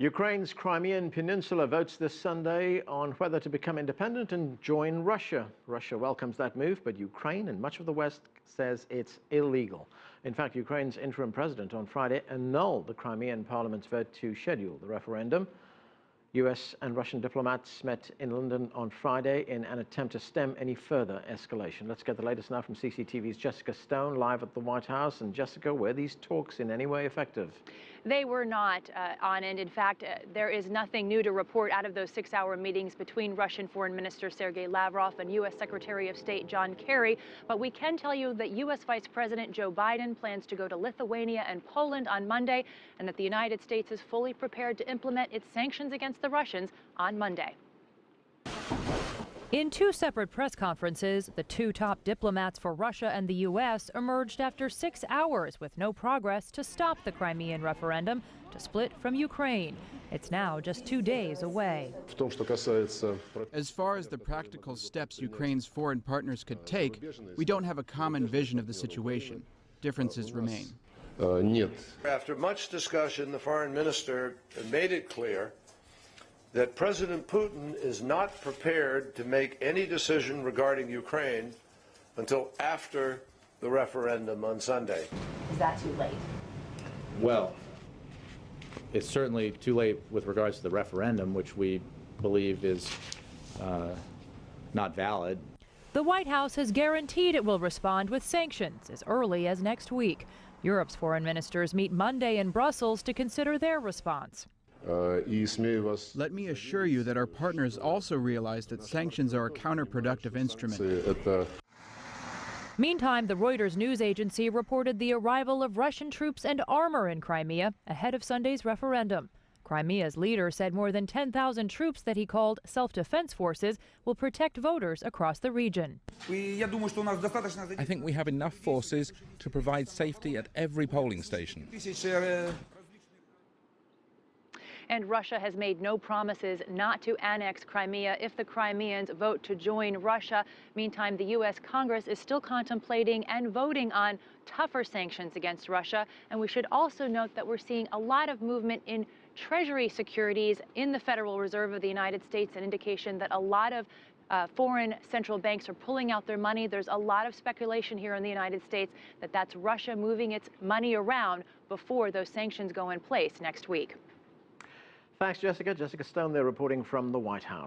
Ukraine's Crimean peninsula votes this Sunday on whether to become independent and join Russia. Russia welcomes that move, but Ukraine and much of the West says it's illegal. In fact, Ukraine's interim president on Friday annulled the Crimean parliament's vote to schedule the referendum. US and Russian diplomats met in London on Friday in an attempt to stem any further escalation. Let's get the latest now from CCTV's Jessica Stone, live at the White House. And Jessica, were these talks in any way effective? They were not, and in fact, there is nothing new to report out of those 6-hour meetings between Russian Foreign Minister Sergei Lavrov and U.S. Secretary of State John Kerry. But we can tell you that U.S. Vice President Joe Biden plans to go to Lithuania and Poland on Monday, and that the United States is fully prepared to implement its sanctions against the Russians on Monday. In two separate press conferences, the two top diplomats for Russia and the U.S. emerged after 6 hours with no progress to stop the Crimean referendum to split from Ukraine. It's now just 2 days away. As far as the practical steps Ukraine's foreign partners could take, we don't have a common vision of the situation. Differences remain. After much discussion, the foreign minister made it clear that President Putin is not prepared to make any decision regarding Ukraine until after the referendum on Sunday. Is that too late? Well, it's certainly too late with regards to the referendum, which we believe is not valid. The White House has guaranteed it will respond with sanctions as early as next week. Europe's foreign ministers meet Monday in Brussels to consider their response. Let me assure you that our partners also realize that sanctions are a counterproductive instrument. Meantime, the Reuters news agency reported the arrival of Russian troops and armor in Crimea ahead of Sunday's referendum. Crimea's leader said more than 10,000 troops that he called self-defense forces will protect voters across the region. I think we have enough forces to provide safety at every polling station. And Russia has made no promises not to annex Crimea if the Crimeans vote to join Russia. Meantime, the U.S. Congress is still contemplating and voting on tougher sanctions against Russia. And we should also note that we're seeing a lot of movement in Treasury securities in the Federal Reserve of the United States, an indication that a lot of foreign central banks are pulling out their money. There's a lot of speculation here in the United States that that's Russia moving its money around before those sanctions go in place next week. Thanks, Jessica. Jessica Stone there reporting from the White House.